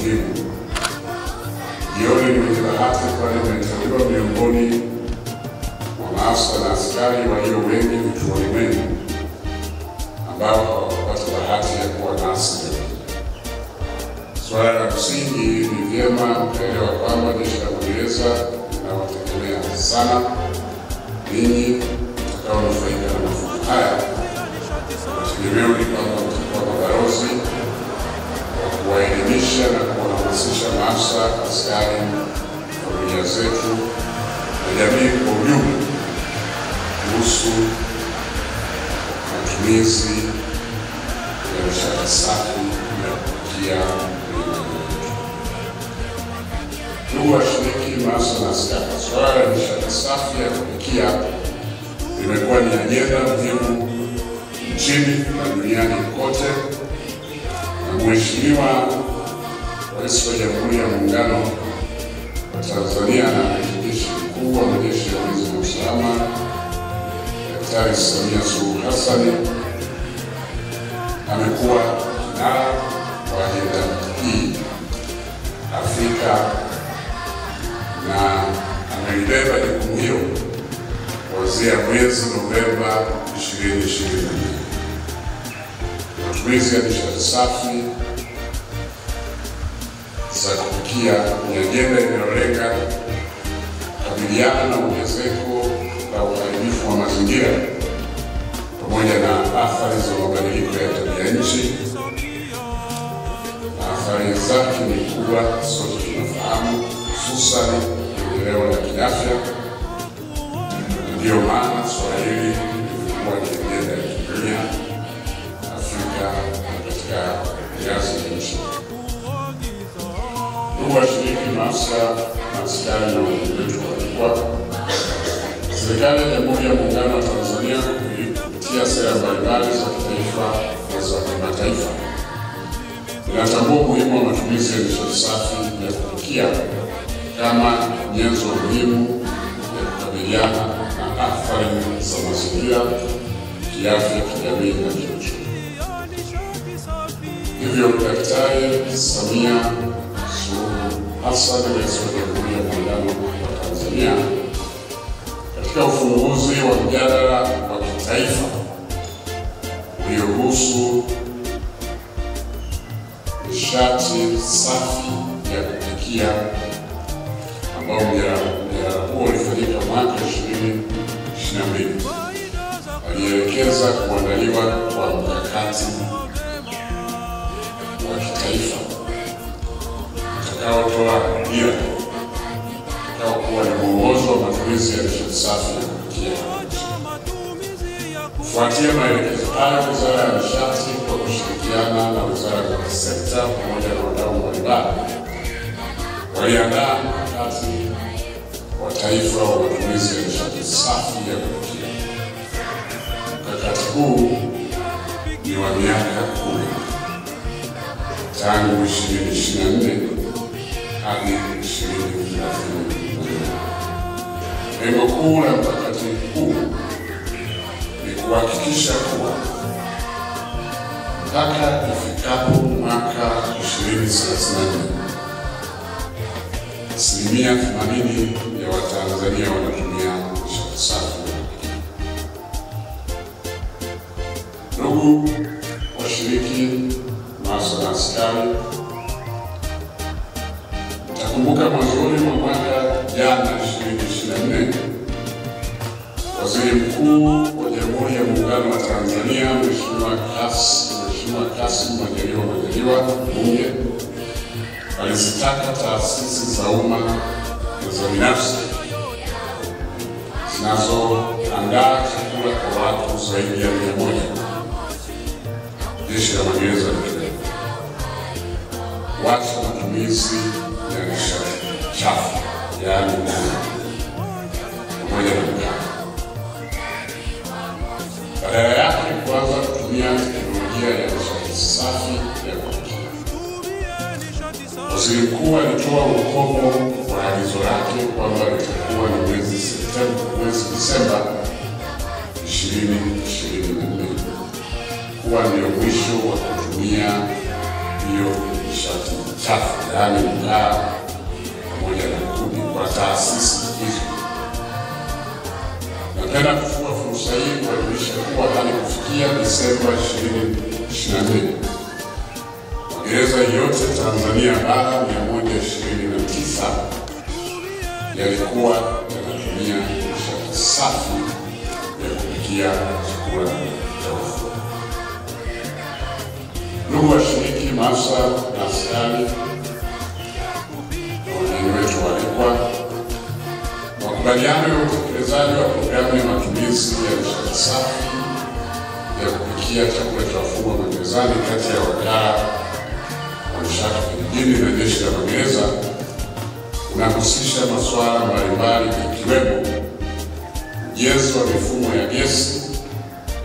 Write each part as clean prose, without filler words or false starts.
muhimu. Jioni nimejibahati kwani nimeteuliwa miongoni mwa maafisa na askari walio wengi vituoni mwenu ambao hawakupata bahati ya kuwa nasi leo. Swala la msingi ni vyema mkaelewa kwamba Jeshi la Magereza linawategemea sana ninyi mtakaonufaika na mafunzo haya. Tegemeo ni kwamba mtakuwa mabalozi wa kuwaelimisha na kuwahamasisha maafisa, askari, familia zetu na jamii kwa ujumla kuhusu matumizi ya nishati safi na kupikia mwili. Ndugu washiriki, maafisa na askari, swala la nishati safi ya kupikia limekuwa ni ajenda muhimu nchini na duniani kote, na Mheshimiwa Rais wa Jamhuri ya Muungano wa Tanzania na Amiri Jeshi Mkuu wa Majeshi ya Ulinzi na Usalama Daktari Samia Suluhu Hassan amekuwa kinara wa ajenda hii Afrika na amelibeba jukumu hilo kuanzia mwezi Novemba 2024. Matumizi ya nishati safi za kupikia ni ajenda inayolenga kukabiliana na ongezeko la uharibifu wa mazingira pamoja na athari za mabadiliko ya tabia nchi. Athari zake ni kubwa, sote tunafahamu, hususan eneo la kiafya. Ndio maana swala hili limekuwa ni ajenda ya kidunia, Afrika na katika ngazi ya nchi. Ndugu washiriki, maafisa na askari na wajumbe wetu walikuwa, serikali ya Jamhuri ya Muungano wa Tanzania kupitia sera mbalimbali za kitaifa na za kimataifa inatambua umuhimu wa matumizi ya nishati safi ya kupikia kama nyenzo muhimu ya kukabiliana na athari za mazingira, kiafya, kijamii na kiuchumi. Hivyo Daktari Samia Suluhu Hassan, Rais wa Jamhuri ya Muungano wa Tanzania, katika ufunguzi wa mjadala wa kitaifa uliohusu nishati safi ya kupikia ambao mjadala huo ulifanyika mwaka 2022, alielekeza kuandaliwa kwa mkakati wa kitaifa utakaotoa dira utakaokuwa ni mwongozo wa matumizi ya nishati safi ya kupikia. Kufuatia maelekezo hayo, Wizara ya Nishati kwa kushirikiana na wizara za sekta pamoja na wadau mbalimbali waliandaa mkakati wa taifa wa matumizi ya nishati safi ya kupikia. Mkakati huu ni wa miaka 10 tangu 2024 hadi 2030. Lengo kuu la mkakati huu ni kuhakikisha kuwa mpaka ifikapo mwaka 2034 asilimia 80 ya Watanzania wanatumia nishati safi. Ndugu washiriki, maafisa na askari, mtakumbuka mwanzoni mwa mwaka jana 2024, Waziri Mkuu wa Jamhuri ya Muungano wa Tanzania Mheshimiwa Kassim Majaliwa Bunge alizitaka taasisi za umma na za binafsi zinazoandaa chakula kwa watu zaidi ya 100, Jeshi la Magereza kuacha matumizi ya nishati chafu, yaani pamoja na mkaa, badala yake kuanza kutumia teknolojia ya nishati safi ya kupikia. Waziri Mkuu alitoa ukomo wa agizo lake kwamba litakuwa ni mwezi Disemba 2024 kuwa ndio mwisho wa kutumia hiyo nishati chafu, yaani mkaa pamoja na kuni kwa taasisi hizo. Napenda kuchukua fursa hii kuhakikisha kuwa hadi kufikia Desemba 2024 magereza yote Tanzania bara 129 yalikuwa yanatumia nishati safi ya kupikia chakula cha ufuo. Ndugu washiriki, maafisa na askari na wageni wetu waalikwa, makubaliano ya utekelezaji wa programu ya matumizi ya nishati safi ya kupikia chakula cha ufuo magerezani kati ya wakala wa nishati vijijini na jeshi la magereza unahusisha masuala mbalimbali ikiwemo ujenzi wa mifumo ya gesi,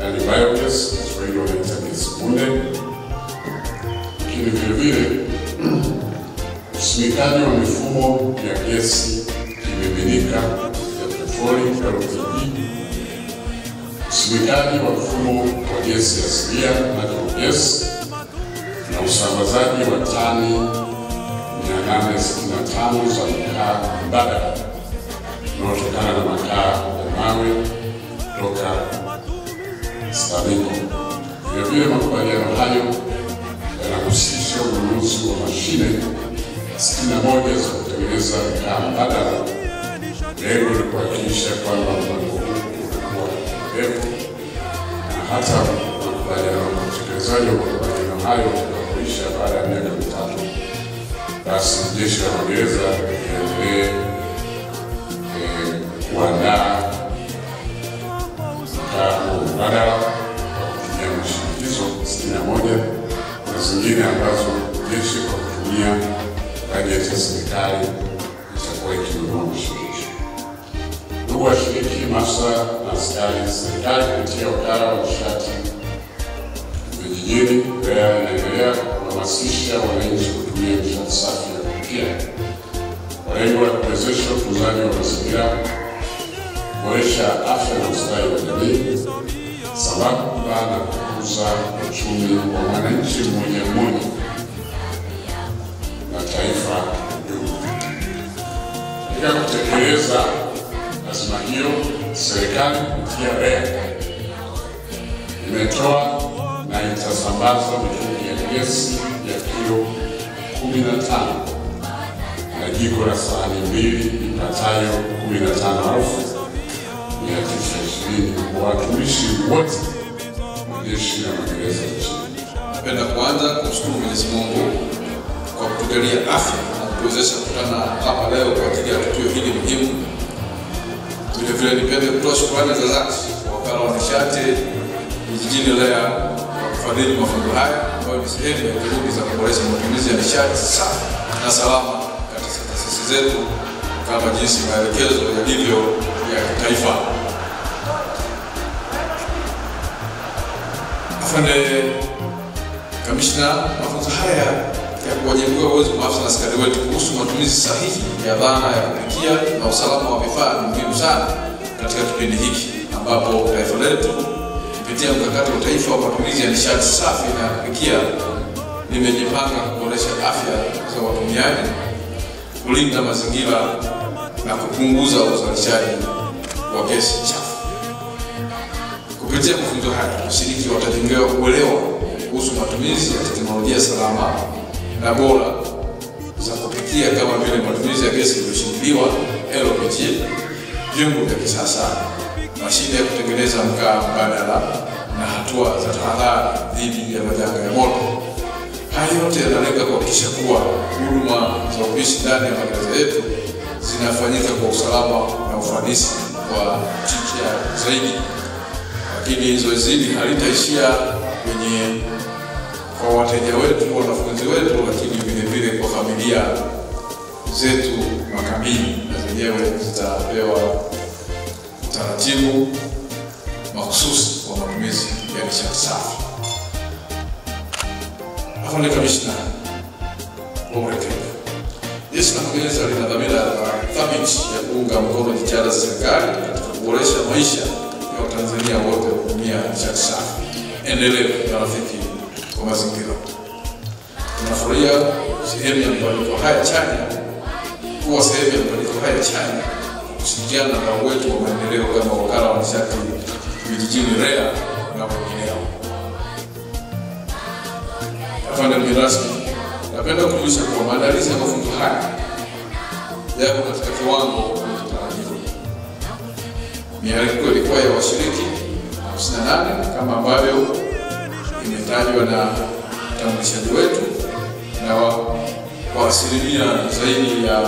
yaani biogas, Kiswahili wanaita gesi bunde, lakini vile usimikaji wa mifumo ya gesi kimiminika ya petroli LPG, usimikaji wa mfumo wa gesi asilia natural gas, na usambazaji wa tani 865 za mkaa mbadala unaotokana na makaa ya mawe kutoka STAMICO. Vile makubaliano hayo yanahusisha ununuzi wa mashine 61 za kutengeneza mkaa mbadala. Lengo ni kuhakikisha kwamba mpango huu unakuwa endelevu na hata utekelezaji wa makubaliano hayo utakapoisha baada ya miaka 3, basi jeshi la magereza liendelee kuandaa mkaa mbadala kwa kutumia mashine hizo 61 na zingine ambazo jeshi kwa kutumia bajeti ya serikali itakuwa ikinunua mashine hizo. Ndugu washiriki, maafisa na askari, serikali kupitia wakala wa nishati vijijini inaendelea kuhamasisha wananchi kutumia nishati safi ya kupikia kwa lengo la kuwezesha utunzaji wa mazingira, kuboresha afya na ustawi wa jamii, sambamba na kukuza uchumi wa mwananchi mmoja mmoja na taifa jumla. Katika kutekeleza azma hiyo, serikali kupitia REA imetoa na itasambaza mitungi ya gesi ya kilo 15 na jiko la sahani 2 ipatayo 15,920 kwa watumishi wote wa jeshi la magereza nchini. Napenda kuanza kumshukuru Mwenyezi Mungu kwa kutujalia afya na kutuwezesha kukutana hapa leo kwa ajili ya tukio hili muhimu. Vile nipende kutoa shukrani za dhati kwa wakala wa nishati vijijini REA kwa kufadhili mafunzo haya ambayo ni sehemu ya juhudi za kuboresha matumizi ya nishati safi na salama katika taasisi zetu kama jinsi maelekezo yalivyo ya kitaifa. Afande Kamishna, mafunzo haya ya kuwajengea uwezo maafisa na askari wetu kuhusu matumizi sahihi ya dhana ya kupikia na usalama wa vifaa ni muhimu sana katika kipindi hiki ambapo taifa letu kupitia mkakati wa taifa wa matumizi ya nishati safi na kupikia limejipanga kuboresha afya za watumiaji, kulinda mazingira na kupunguza uzalishaji wa gesi chafu. Kupitia mafunzo haya, washiriki watajengewa uelewa kuhusu matumizi ya teknolojia salama na bora za kupikia kama vile matumizi ya gesi iliyoshindiliwa LPG, vyombo vya kisasa, mashine ya kutengeneza mkaa mbadala na hatua za tahadhari dhidi ya majanga ya moto. Haya yote yanalenga kuhakikisha kuwa huduma za upishi ndani ya magereza yetu zinafanyika kwa usalama na ufanisi wa tija zaidi. Lakini zoezi hili halitaishia kwenye kwa wateja wetu, wanafunzi wetu, lakini vile kwa familia zetu makabini, na zenyewe zitapewa utaratibu mahususi wa matumizi ya nishati safi. Afande Kamishna, jeshi la magereza lina dhamira thabiti ya kuunga mkono jitihada za serikali katika kuboresha maisha ya Watanzania wote kutumia nishati safi endelevu na rafiki kwa mazingira. tunafurahia sehemu ya mabadiliko haya chanya kuwa sehemu ya mabadiliko haya chanya, kushirikiana na wadau wetu wa maendeleo kama wakala wa nishati vijijini REA na wengineo. Afande mgeni rasmi, napenda kujulisha kuwa maandalizi ya mafunzo haya yako katika kiwango kinachotarajiwa. Mialiko ilikuwa ya washiriki 58 kama ambavyo imetajwa na mtambulishaji wetu, na kwa asilimia zaidi ya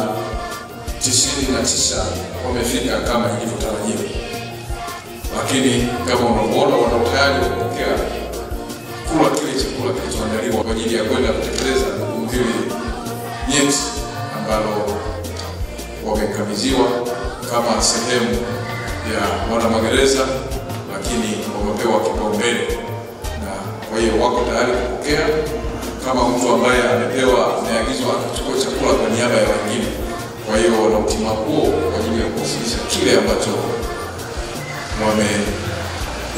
99 wamefika kama ilivyotarajiwa. Lakini kama unavyoona, wana utayari wa kupokea kula kile chakula kilichoandaliwa kwa ajili ya kwenda kutekeleza jukumu hili nyeti ambalo wamekabidhiwa kama sehemu ya wana magereza, lakini wamepewa kipaumbele, na kwa hiyo wako tayari kupokea kama mtu ambaye ameagizwa kuchukua chakula kwa niaba ya wengine. Kwa hiyo wana utimamu huo kwa ajili ya kuwasilisha kile ambacho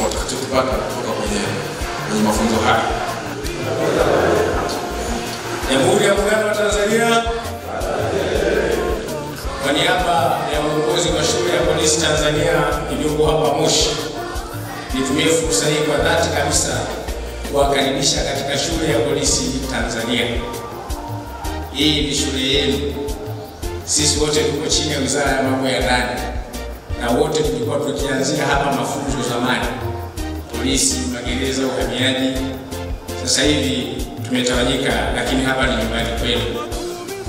watakachopata kutoka kwenye mafunzo haya. Jamhuri ya Muungano wa Tanzania, kwa niaba ya uongozi wa Shule ya Polisi Tanzania iliyoko hapa Moshi, nitumie fursa hii kwa dhati kabisa kuwakaribisha katika Shule ya Polisi Tanzania. Hii ni shule yenu. Sisi wote tuko chini ya Wizara ya Mambo ya Ndani, na wote tulikuwa tukianzia hapa mafunzo zamani: polisi, magereza, uhamiaji. Sasa hivi tumetawanyika, lakini hapa ni nyumbani kwenu.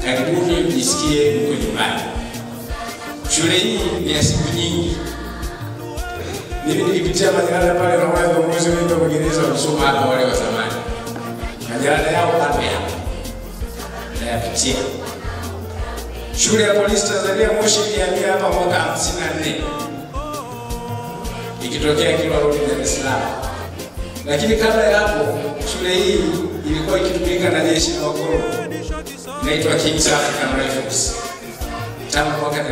Karibuni, mjisikie mko nyumbani. Shule hii ni ya siku nyingi. Mimi nilipitia majalada pale, na wale viongozi wengi wa magereza walisoma hapa, wale wa zamani. Majalada yao hapo nayapitia. Shule ya Polisi Tanzania Moshi ilihamia hapa mwaka 54 ikitokea Kilwa Road, Dar es Salaam. Lakini kabla ya hapo, shule hii ilikuwa ikitumika na jeshi la wakoloni, inaitwa King's African Rifles, tangu mwaka 33.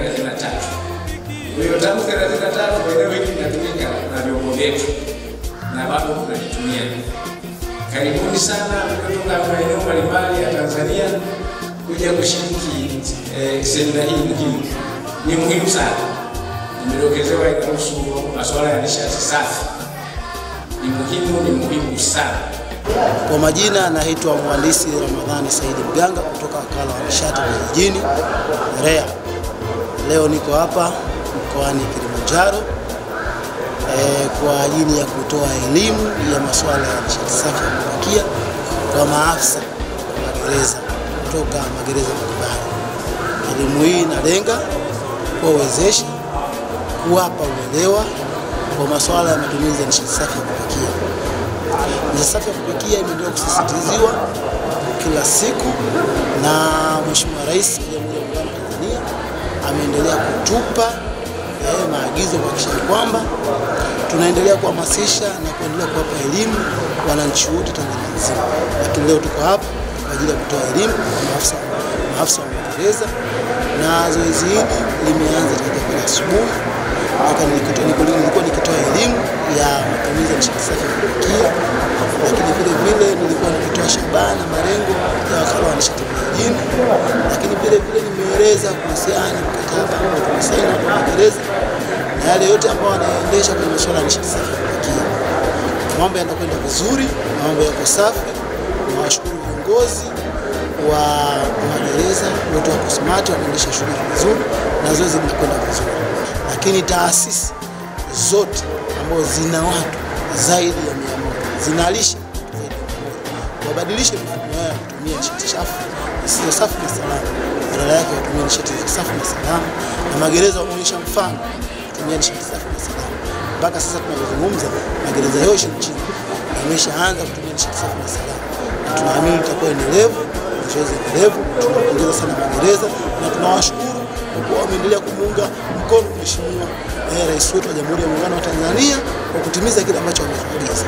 Kwa hiyo tangu 33 eneo hili linatumika na vyombo vyetu na bado tunalitumia. Karibuni sana kutoka maeneo mbalimbali ya Tanzania kuja kushiriki semina hii muhimu. Ni muhimu sana. Nimedokezewa inahusu masuala ya nishati safi. Ni muhimu sana. Kwa majina naitwa Mhandisi Ramadhani Saidi Mganga kutoka wakala wa nishati vijijini REA. Leo niko hapa mkoani Kilimanjaro kwa ajili ya kutoa elimu ya masuala ya nishati safi ya kupikia kwa maafisa wa magereza kutoka magereza mbalimbali. Elimu hii inalenga kuwawezesha, kuwapa uelewa kwa masuala ya matumizi ya nishati safi ya kupikia. Nishati safi ya kupikia imeendelea kusisitizwa kila siku, na Mheshimiwa Rais wa Jamhuri ya Muungano wa Tanzania ameendelea kutupa maagizo kuhakikisha kwamba tunaendelea kuhamasisha na kuendelea kuwapa elimu wananchi wote Tanzania nzima. Lakini leo tuko hapa kwa ajili ya kutoa elimu kwa maafisa wa magereza, na zoezi hili limeanza tangu asubuhi. Nilikuwa nikitoa elimu ya matumizi ya nishati safi ya kupikia, lakini vile nilikuwa nikitoa shabaha na malengo ya wakala wa nishati vijijini, lakini vile nimeeleza kuhusiana na mkataba ambao tumesaini na magereza na yale yote ambayo wanaendesha kwenye masuala ya nishati safi ya kupikia. Mambo yanakwenda vizuri, mambo yako safi. Nawashukuru viongozi wa magereza wote wako smart, wanaendesha shughuli vizuri na zoezi linakwenda vizuri. Lakini taasisi zote ambazo zina watu zaidi ya 100 zinalisha zaidi ya 100 wabadilishe mifumo yao ya kutumia nishati safi isiyo safi na salama, badala yake watumie nishati safi na salama. Na magereza wameonyesha mfano kutumia nishati safi na salama. Mpaka sasa tunazungumza, magereza yote nchini yameshaanza kutumia nishati safi na salama. Tunaamini itakuwa endelevu, zoezi endelevu. Tunapongeza sana magereza na tunawashukuru kwa wameendelea kumuunga mkono Mheshimiwa Rais wetu wa Jamhuri ya Muungano wa Tanzania kwa kutimiza kile ambacho wameagiza.